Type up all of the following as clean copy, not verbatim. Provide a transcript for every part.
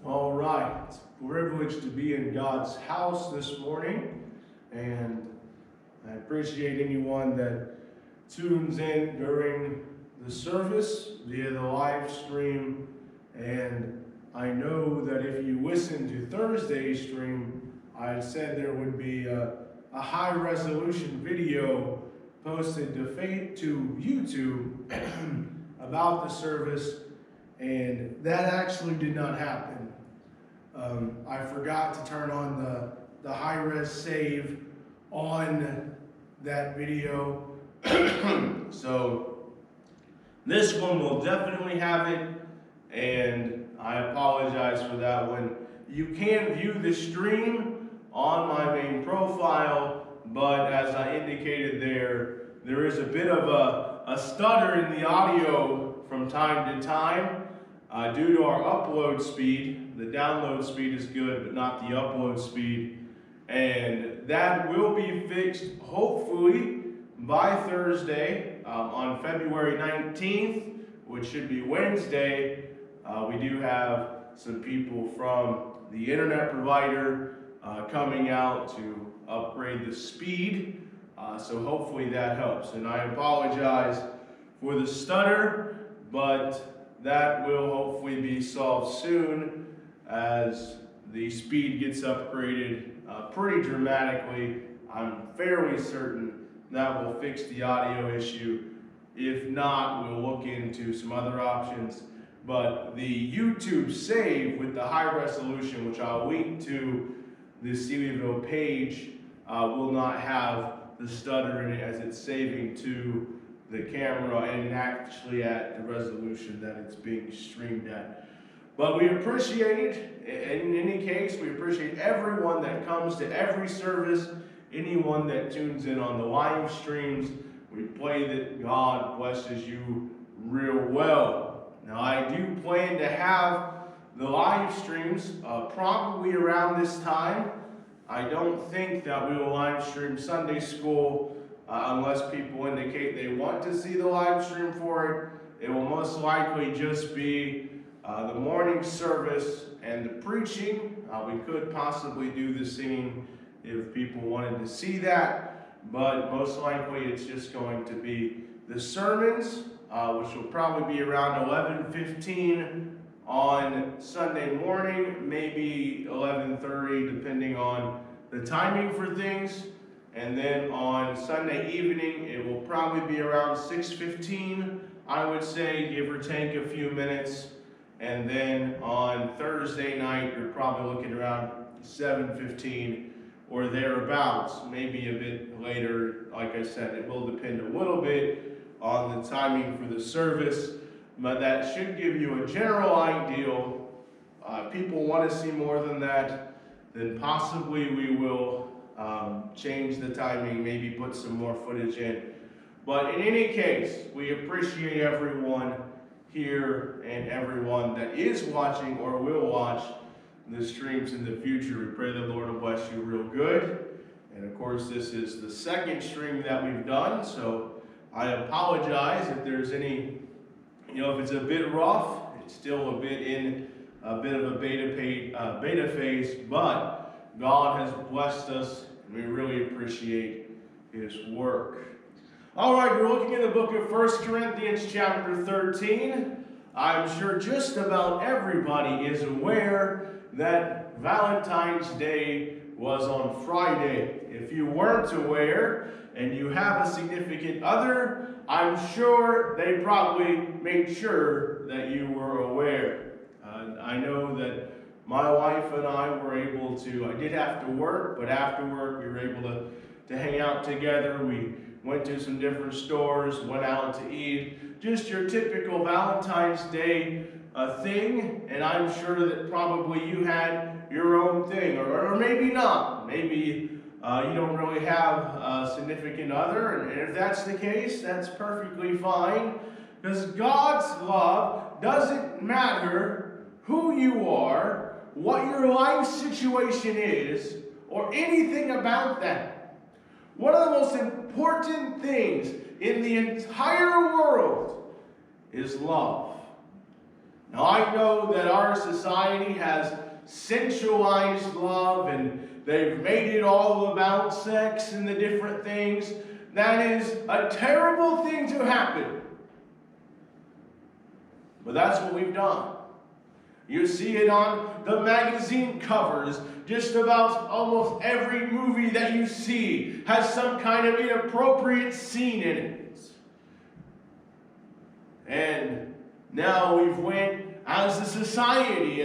All right, it's a privilege to be in God's house this morning, and I appreciate anyone that tunes in during the service via the live stream. And I know that if you listen to Thursday's stream, I said there would be a high resolution video posted to YouTube about the service, and that actually did not happen. I forgot to turn on the high-res save on that video. So this one will definitely have it, and I apologize for that one. You can view the stream on my main profile, but as I indicated there is a bit of a stutter in the audio from time to time due to our upload speed. The download speed is good, but not the upload speed. And that will be fixed, hopefully, by Thursday on February 19th, which should be Wednesday. We do have some people from the internet provider coming out to upgrade the speed. So hopefully that helps. And I apologize for the stutter, but that will hopefully be solved soon as the speed gets upgraded pretty dramatically. I'm fairly certain that will fix the audio issue. If not, we'll look into some other options. But the YouTube save with the high resolution, which I'll link to the Sealyville page, will not have the stutter in it as it's saving to the camera and actually at the resolution that it's being streamed at. But we appreciate it. In any case, we appreciate everyone that comes to every service, anyone that tunes in on the live streams. We pray that God blesses you real well. Now, I do plan to have the live streams probably around this time. I don't think that we will live stream Sunday school unless people indicate they want to see the live stream for it. It will most likely just be the morning service and the preaching. We could possibly do the singing if people wanted to see that, but most likely it's just going to be the sermons, which will probably be around 11:15 on Sunday morning, maybe 11:30, depending on the timing for things. And then on Sunday evening, it will probably be around 6:15, I would say, give or take a few minutes. And then on Thursday night, you're probably looking around 7:15 or thereabouts, maybe a bit later. Like I said, it will depend a little bit on the timing for the service, but that should give you a general idea. If people want to see more than that, then possibly we will change the timing, maybe put some more footage in. But in any case, we appreciate everyone here and everyone that is watching or will watch the streams in the future. We pray the Lord will bless you real good. And of course, this is the second stream that we've done, so I apologize if there's any, if it's a bit rough. It's still a bit in a bit of a beta phase, but God has blessed us, and we really appreciate His work. All right, we're looking at the book of 1 Corinthians chapter 13. I'm sure just about everybody is aware that Valentine's Day was on Friday. If you weren't aware and you have a significant other, I'm sure they probably made sure that you were aware. I know that my wife and I were able to, I did have to work, but after work we were able to hang out together. We went to some different stores, went out to eat. Just your typical Valentine's Day thing, and I'm sure that probably you had your own thing, or maybe not. Maybe you don't really have a significant other, and if that's the case, that's perfectly fine, because God's love doesn't matter who you are, what your life situation is, or anything about that. One of the most important things in the entire world is love. Now, I know that our society has sensualized love, and they've made it all about sex and the different things. That is a terrible thing to happen. But that's what we've done. You see it on the magazine covers. Just about almost every movie that you see has some kind of inappropriate scene in it. And now we've went as a society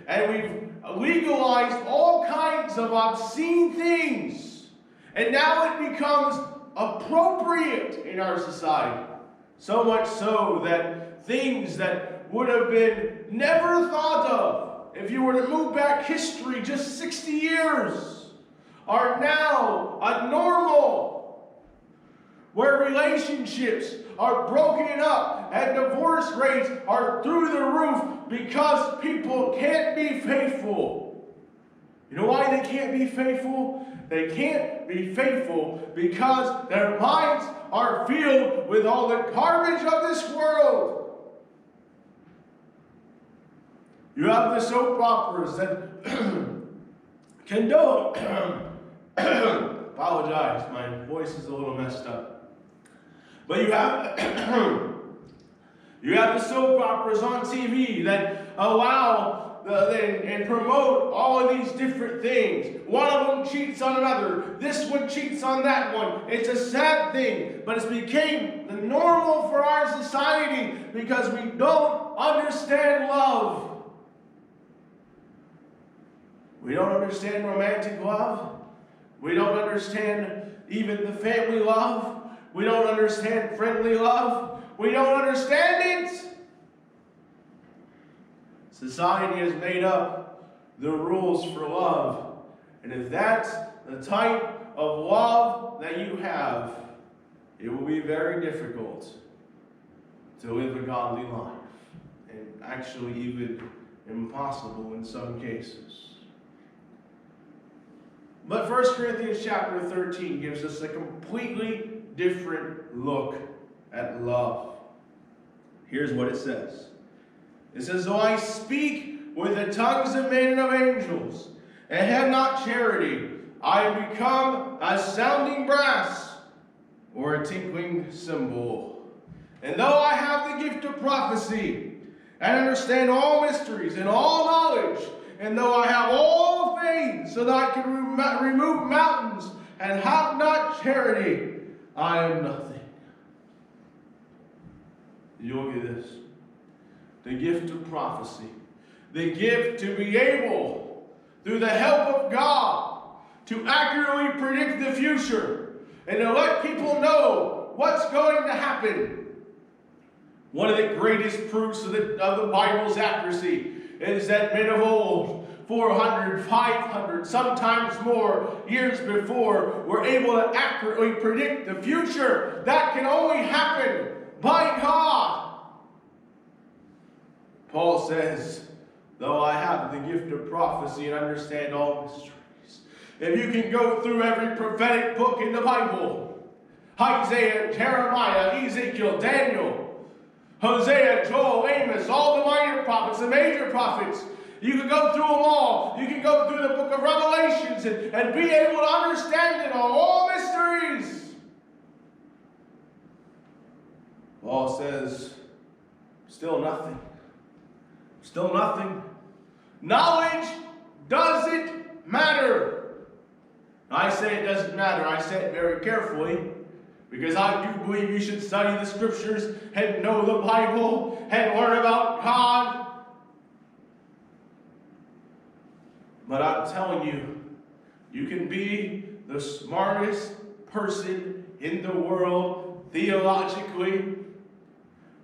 and we've legalized all kinds of obscene things. And now it becomes appropriate in our society. So much so that things that would have been never thought of if you were to move back history just 60 years are now a normal, where relationships are broken up and divorce rates are through the roof because people can't be faithful. You know why they can't be faithful? They can't be faithful because their minds are filled with all the garbage of this world. You have the soap operas that condone. Apologize, my voice is a little messed up. But you have the soap operas on TV that allow and promote all of these different things. One of them cheats on another. This one cheats on that one. It's a sad thing, but it's became the normal for our society because we don't understand love. We don't understand romantic love. We don't understand even the family love. We don't understand friendly love. We don't understand it. Society has made up the rules for love. And if that's the type of love that you have, it will be very difficult to live a godly life. And actually even impossible in some cases. But 1 Corinthians chapter 13 gives us a completely different look at love. Here's what it says. It says, though I speak with the tongues of men and of angels, and have not charity, I am become a sounding brass, or a tinkling cymbal. And though I have the gift of prophecy, and understand all mysteries and all knowledge, and though I have all things so that I can remove mountains and have not charity, I am nothing. You look at this. The gift of prophecy. The gift to be able, through the help of God, to accurately predict the future and to let people know what's going to happen. One of the greatest proofs of the Bible's accuracy is that men of old, 400, 500, sometimes more years before, were able to accurately predict the future. That can only happen by God. Paul says, though I have the gift of prophecy and understand all mysteries. If you can go through every prophetic book in the Bible, Isaiah, Jeremiah, Ezekiel, Daniel, Hosea, Joel, Amos, all the minor prophets, the major prophets. You can go through them all. You can go through the book of Revelations and be able to understand it all mysteries. Paul says, still nothing. Still nothing. Knowledge doesn't matter. I say it doesn't matter. I say it very carefully. Because I do believe you should study the scriptures and know the Bible and learn about God. But I'm telling you, you can be the smartest person in the world theologically.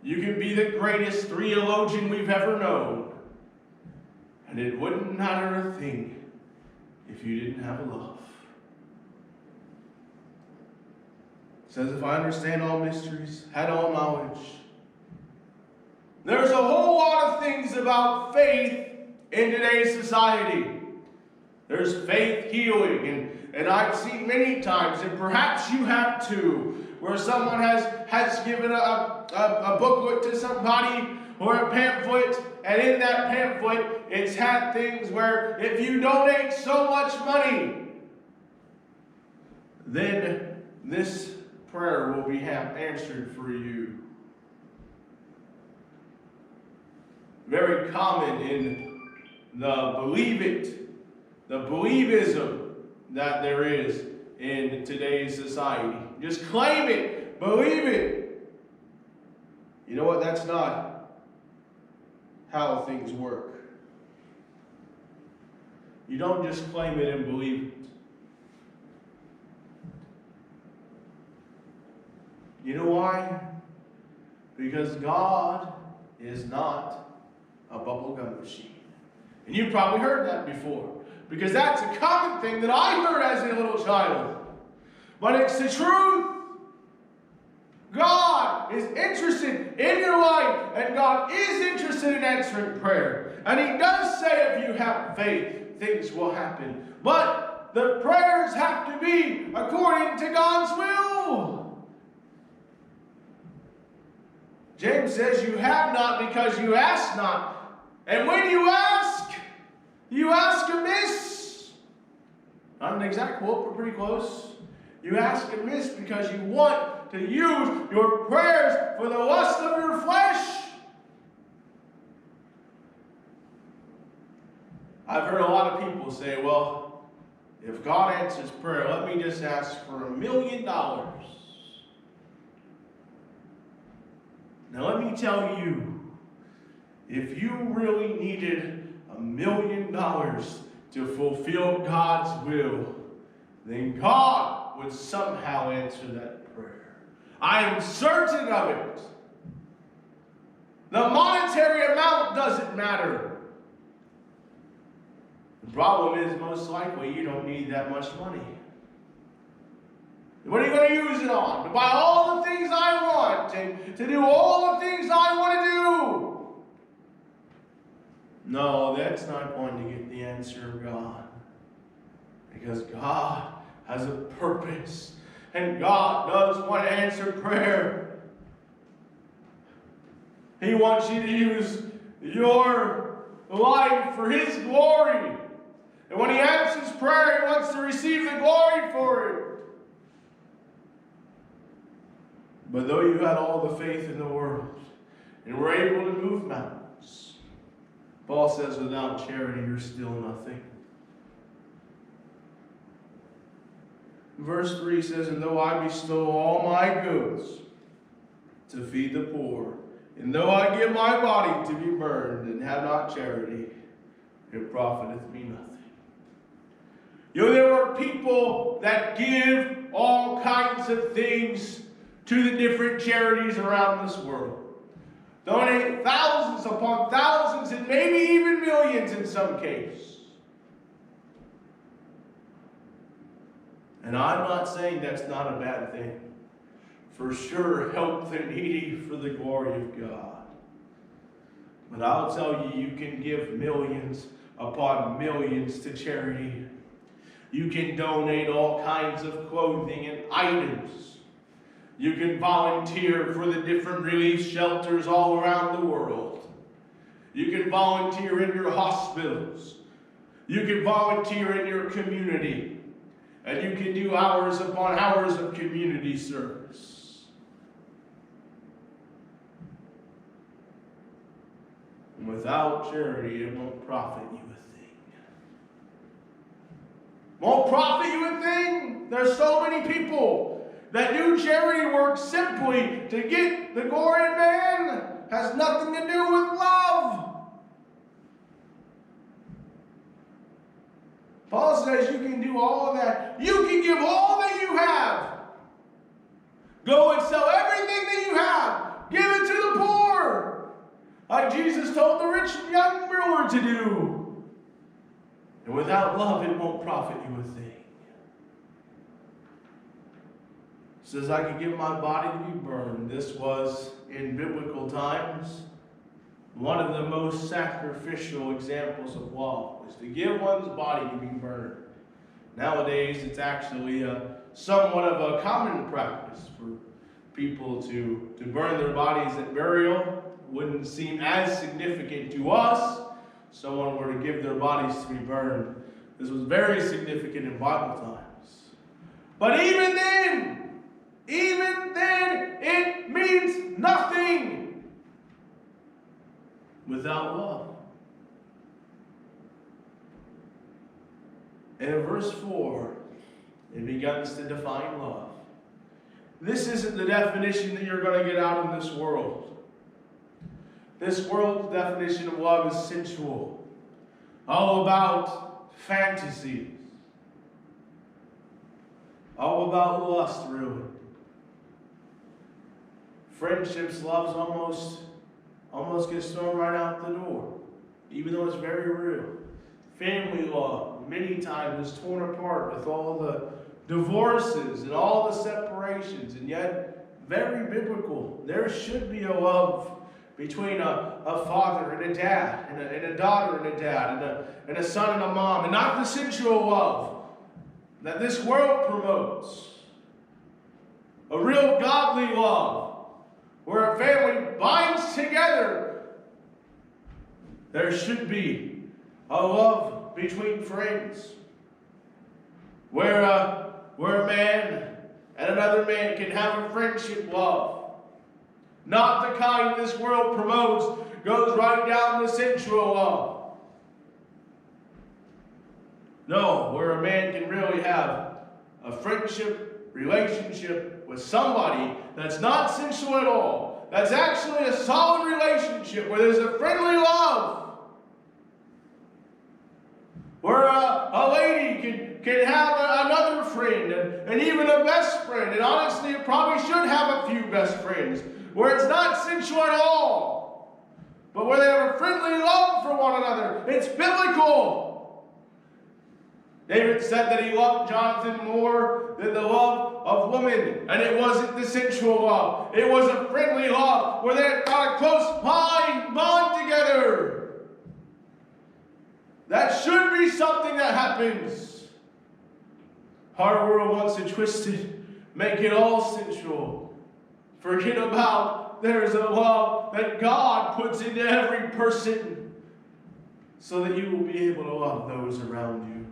You can be the greatest theologian we've ever known. And it wouldn't matter a thing if you didn't have love. It says, if I understand all mysteries, had all knowledge. There's a whole lot of things about faith in today's society. There's faith healing, and I've seen many times, and perhaps you have too, where someone has given a booklet to somebody or a pamphlet, and in that pamphlet it's had things where if you donate so much money, then this prayer will be answered for you. Very common in the believism that there is in today's society. Just claim it, believe it. You know what? That's not how things work. You don't just claim it and believe it. You know why? Because God is not a bubblegum machine. And you've probably heard that before. Because that's a common thing that I heard as a little child. But it's the truth. God is interested in your life. And God is interested in answering prayer. And He does say if you have faith, things will happen. But the prayers have to be according to God's will. James says you have not because you ask not. And when you ask amiss. Not an exact quote, but pretty close. You ask amiss because you want to use your prayers for the lust of your flesh. I've heard a lot of people say, well, if God answers prayer, let me just ask for $1 million. Now let me tell you, if you really needed $1 million to fulfill God's will, then God would somehow answer that prayer. I am certain of it. The monetary amount doesn't matter. The problem is, most likely, you don't need that much money. What are you going to use it on? To buy all the things I want and to do all the things I want to do? No, that's not going to get the answer of God. Because God has a purpose. And God does want to answer prayer. He wants you to use your life for His glory. And when He answers prayer, He wants to receive the glory for it. But though you had all the faith in the world and were able to move mountains, Paul says without charity you're still nothing. Verse 3 says, and though I bestow all my goods to feed the poor, and though I give my body to be burned and have not charity, it profiteth me nothing. You know, there are people that give all kinds of things to the different charities around this world. Donate thousands upon thousands and maybe even millions in some cases. And I'm not saying that's not a bad thing. For sure, help the needy for the glory of God. But I'll tell you, you can give millions upon millions to charity. You can donate all kinds of clothing and items. You can volunteer for the different relief shelters all around the world. You can volunteer in your hospitals. You can volunteer in your community. And you can do hours upon hours of community service. And without charity, it won't profit you a thing. Won't profit you a thing? There's so many people that do charity work simply to get the glory of man. Has nothing to do with love. Paul says you can do all of that. You can give all that you have. Go and sell everything that you have. Give it to the poor. Like Jesus told the rich young ruler to do. And without love, it won't profit you a thing. Says I could give my body to be burned. This was, in biblical times, one of the most sacrificial examples of love, was to give one's body to be burned. Nowadays, it's actually somewhat of a common practice for people to burn their bodies at burial wouldn't seem as significant to us. Someone were to give their bodies to be burned. This was very significant in Bible times. But even then, it means nothing without love. And in verse 4, it begins to define love. This isn't the definition that you're going to get out in this world. This world's definition of love is sensual, all about fantasies, all about lust, really. Friendships, loves almost gets thrown right out the door, even though it's very real. Family love, many times, is torn apart with all the divorces and all the separations, and yet very biblical. There should be a love between a father and a dad, and a daughter and a dad, and a son and a mom, and not the sensual love that this world promotes. A real godly love, where a family binds together. There should be a love between friends, where a man and another man can have a friendship love. Not the kind this world promotes, goes right down the sensual love. No, where a man can really have a friendship, relationship with somebody that's not sensual at all. That's actually a solid relationship where there's a friendly love. Where a lady can have another friend and even a best friend. And honestly, it probably should have a few best friends. Where it's not sensual at all, but where they have a friendly love for one another. It's biblical. David said that he loved Jonathan more than the love of women. And it wasn't the sensual love. It was a friendly love where they got a close bond together. That should be something that happens. Our world wants to twist it, make it all sensual. Forget about there's a love that God puts into every person so that you will be able to love those around you.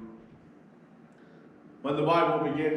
When the Bible begins